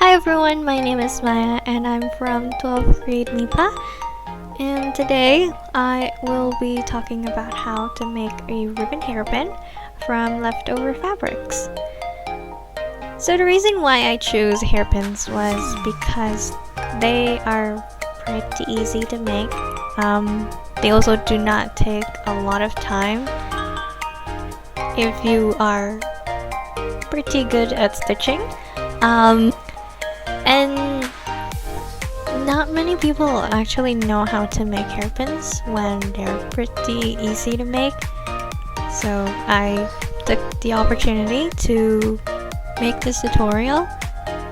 Hi everyone, my name is Maya and I'm from 12th grade NIPA, and today I will be talking about how to make a ribbon hairpin from leftover fabrics. So the reason why I chose hairpins was because they are pretty easy to make. They also do not take a lot of time if you are pretty good at stitching. And not many people actually know how to make hairpins when they're pretty easy to make. So I took the opportunity to make this tutorial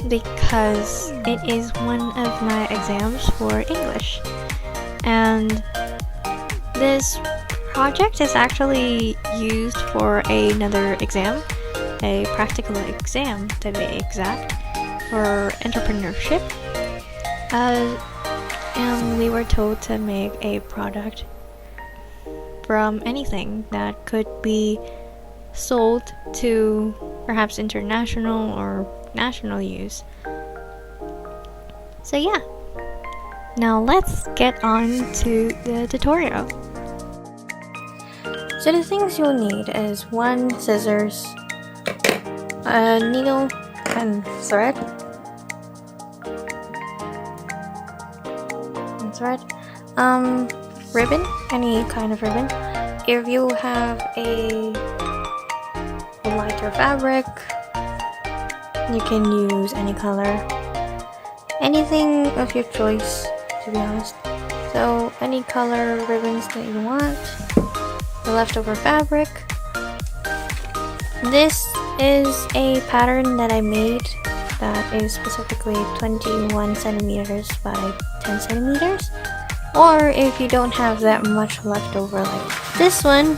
because it is one of my exams for English. And this project is actually used for another exam, a practical exam to be exact, for entrepreneurship. And we were told to make a product from anything that could be sold to perhaps international or national use. So yeah, now let's get on to the tutorial. So the things you'll need is one scissors, a needle and thread, ribbon, any kind of ribbon. If you have a lighter fabric, you can use any color, anything of your choice, to be honest. So any color ribbons that you want, the leftover fabric. This is a pattern that I made that is specifically 21 centimeters by 10 centimeters. Or if you don't have that much left over like this one,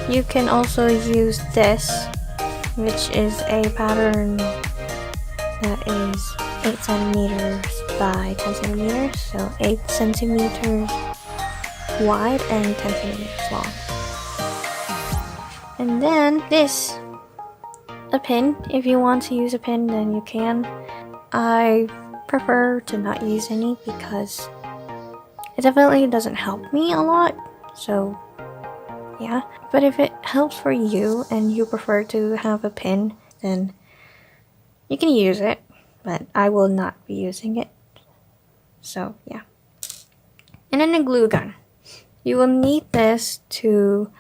you can also use this, which is a pattern that is 8 centimeters by 10 centimeters, so 8 centimeters wide and 10 centimeters long. And then this, a pin. If you want to use a pin, then you can. I prefer to not use any because it definitely doesn't help me a lot, so yeah. But if it helps for you and you prefer to have a pin, then you can use it, but I will not be using it. So yeah. And then a glue gun. You will need this to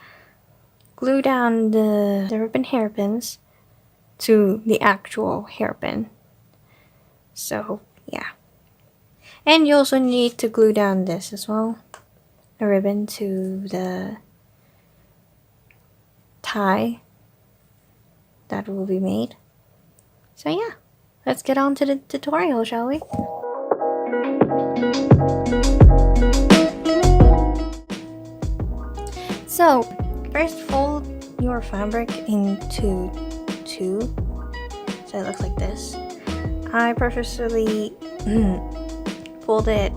glue down the ribbon hairpins to the actual hairpin. So yeah. And you also need to glue down this as well, a ribbon to the tie that will be made. So yeah, let's get on to the tutorial, shall we? So first, fold your fabric into two, so it looks like this. I purposely fold it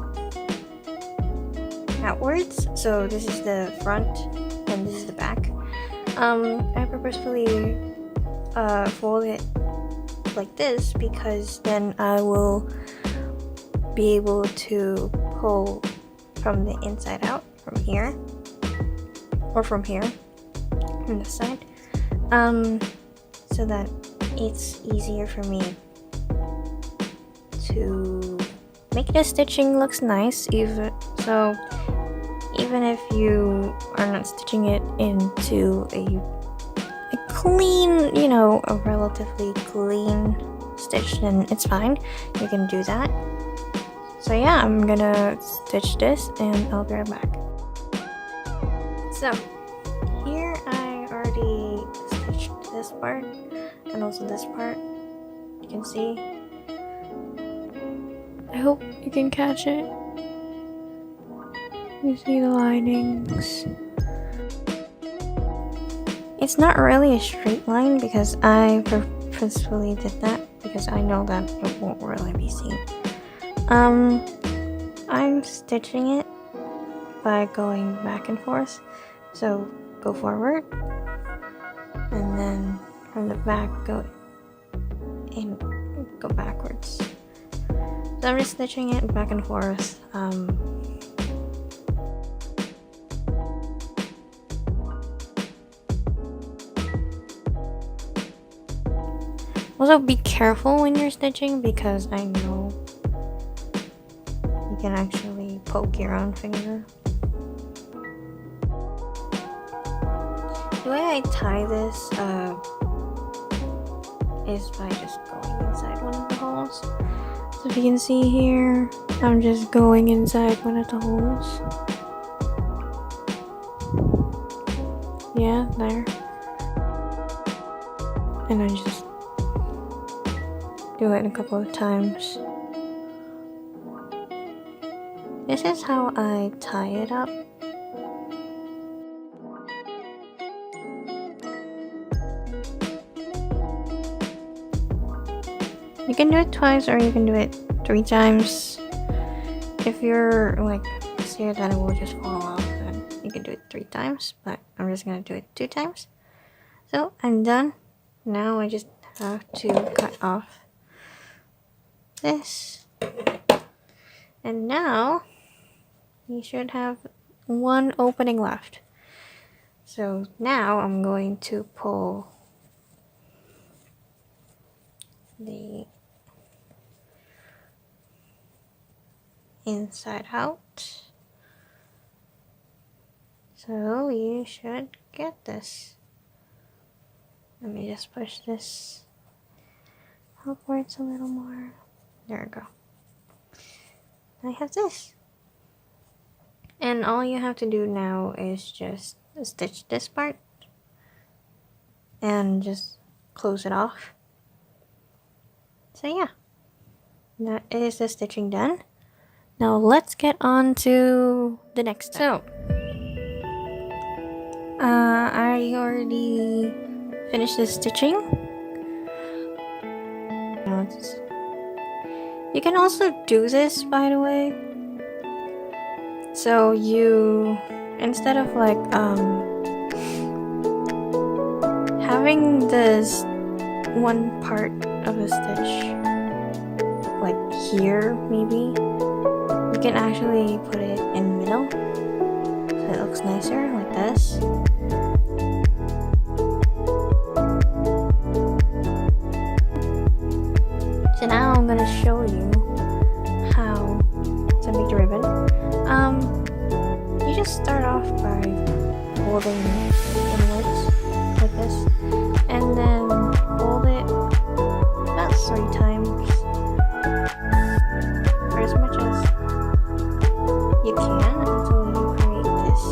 outwards, so this is the front and this is the back. I purposefully fold it like this because then I will be able to pull from the inside out, from here, or from here, from this side, so that it's easier for me to make the stitching looks nice. Even if you are not stitching it into a clean, a relatively clean stitch, then it's fine. You can do that. So yeah, I'm gonna stitch this and I'll be right back. So here I already stitched this part and also this part. You can see. I hope you can catch it. You see the linings. It's not really a straight line because I purposefully did that because I know that it won't really be seen. I'm stitching it by going back and forth. So go forward and then from the back go in, go backwards. So I'm just stitching it back and forth. Also, be careful when you're stitching because I know you can actually poke your own finger. The way I tie this is by just going inside one of the holes. So if you can see here, I'm just going inside one of the holes. Yeah, there. And I just do it a couple of times. This is how I tie it up. You can do it twice or you can do it 3 times. If you're like scared that it will just fall off, then you can do it 3 times, but I'm just gonna do it 2 times. So I'm done. Now I just have to cut off this. And now you should have one opening left. So now I'm going to pull the inside out. So you should get this. Let me just push this upwards a little more. There we go. I have this. And all you have to do now is just stitch this part and just close it off. So yeah, that is the stitching done. Now let's get on to the next step. So, I already finished the stitching. Now you can also do this, by the way. So you, instead of like having this one part of a stitch like here, maybe you can actually put it in the middle so it looks nicer, like this. So now I'm gonna show you how to make the ribbon. You just start off by folding inwards like this, and then fold it about 3 times, or as much as you can until you create this.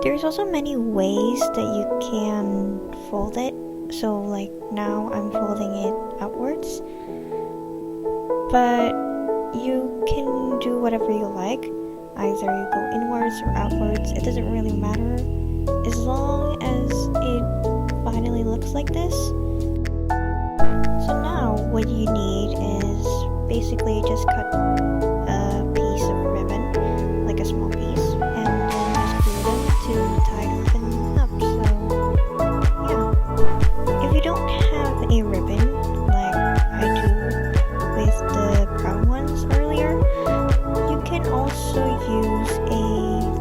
There's also many ways that you can fold it. So like now I'm folding it outwards, but you can do whatever you like. Either you go inwards or outwards, it doesn't really matter as long as it finally looks like this. So now what you need is basically just cut a piece of ribbon, like a small piece, and then just glue them to tie the ribbon up. So yeah, if you don't have a ribbon like I do with the brown ones earlier, you can also use a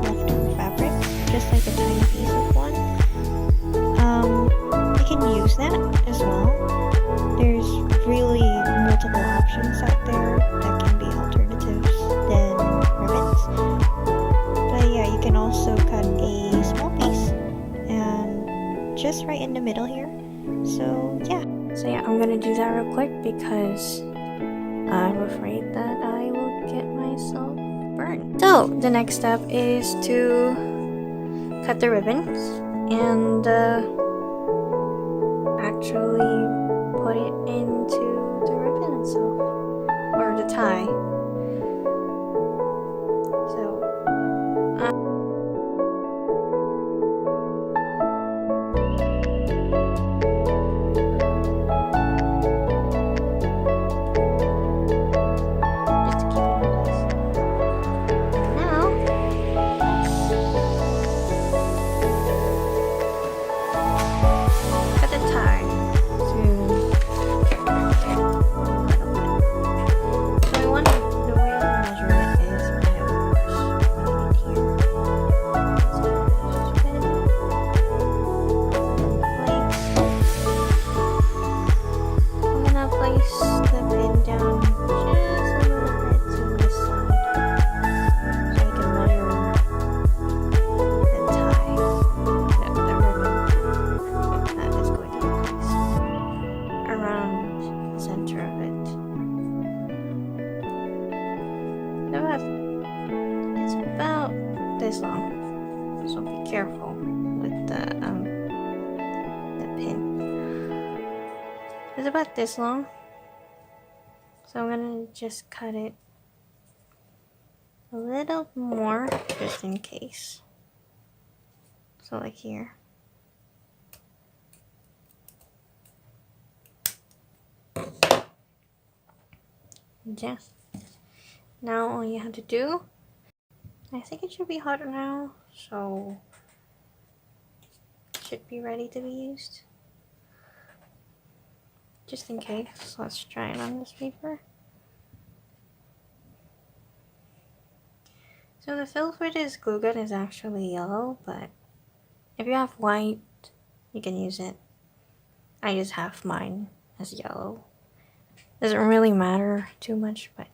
leftover fabric, just like a tiny piece of one. You can use that as well. There's really multiple options out there that can be alternatives than ribbons. But yeah, you can also cut a small piece and just right in the middle here. So yeah, I'm gonna do that real quick because I'm afraid that I will get myself burned. So the next step is to cut the ribbons and actually put it into the ribbon itself, or the tie. So just to keep it in place. Now It's about this long. So I'm gonna just cut it a little more just in case. So like here. Yeah. Now all you have to do, I think it should be hot now, so it should be ready to be used. Just in case, let's try it on this paper. So the fill for this glue gun is actually yellow, but if you have white, you can use it. I just have mine as yellow. Doesn't really matter too much, but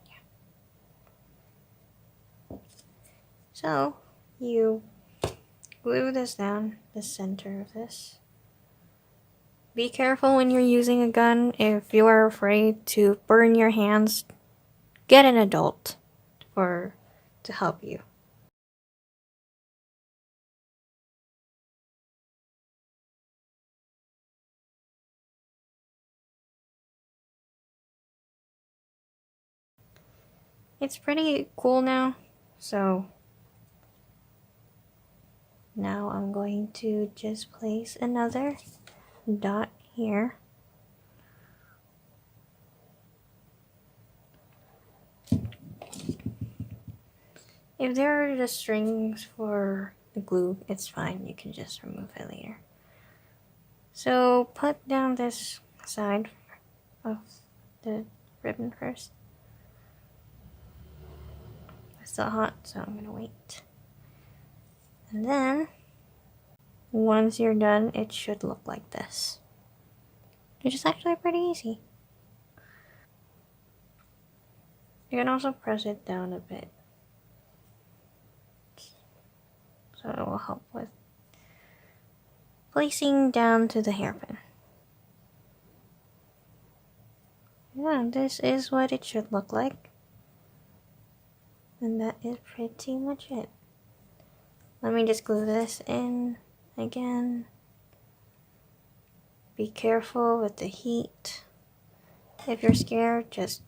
yeah. So you glue this down the center of this. Be careful when you're using a gun. If you are afraid to burn your hands, get an adult to help you. It's pretty cool now, so now I'm going to just place another dot here. If there are the strings for the glue, it's fine. You can just remove it later. So put down this side of the ribbon first. It's still hot, so I'm gonna wait. And then, once you're done, it should look like this. Which is actually pretty easy. You can also press it down a bit, so it will help with placing down to the hairpin. Yeah, this is what it should look like. And that is pretty much it. Let me just glue this in again. Be careful with the heat. If you're scared, just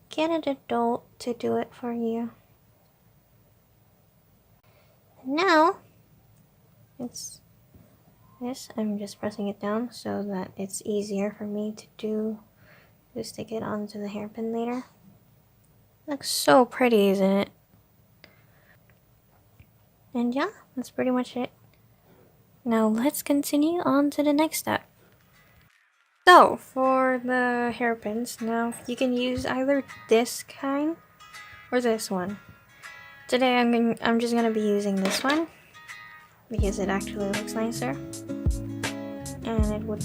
get an adult to do it for you. Now, it's this. I'm just pressing it down so that it's easier for me to stick it onto the hairpin later. Looks so pretty, isn't it? And yeah, that's pretty much it. Now let's continue on to the next step. So for the hairpins, now you can use either this kind or this one. Today I'm just gonna be using this one because it actually looks nicer, and it would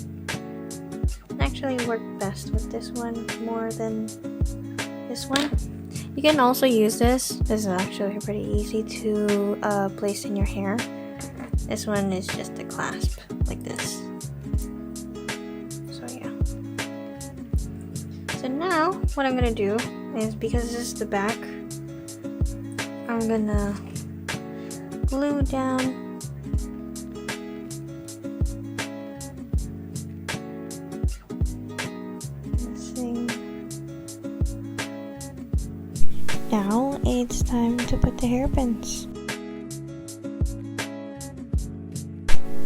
actually work best with this one more than this one. You can also use this. This is actually pretty easy to place in your hair. This one is just a clasp like this. So yeah. So now what I'm gonna do is, because this is the back, I'm gonna glue down this thing. Now it's time to put the hairpins.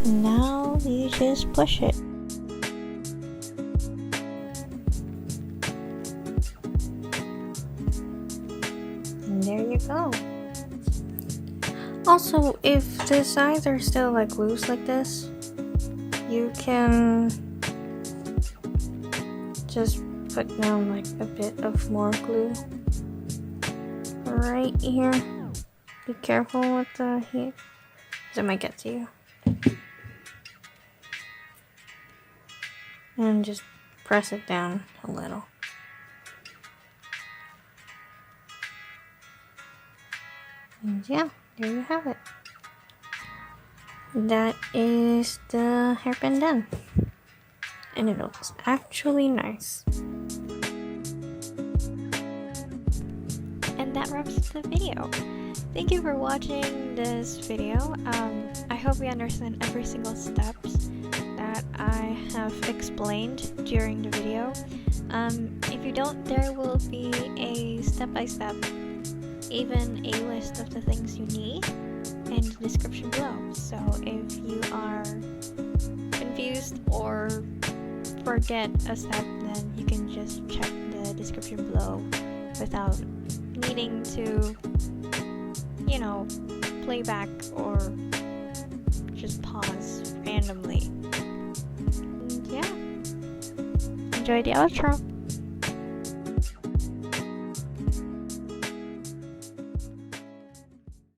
And now you just push it. And there you go. Also, if the sides are still like loose like this, you can just put down like a bit of more glue right here. Be careful with the heat, because it might get to you. And just press it down a little. And yeah, there you have it. That is the hairpin done. And it looks actually nice. And that wraps up the video. Thank you for watching this video. I hope you understand every single steps that I have explained during the video. If you don't, there will be a step-by-step, even a list of the things you need in the description below. So if you are confused or forget a step, then you can just check the description below without needing to, you know, play back or just pause randomly. And yeah, enjoy the outro.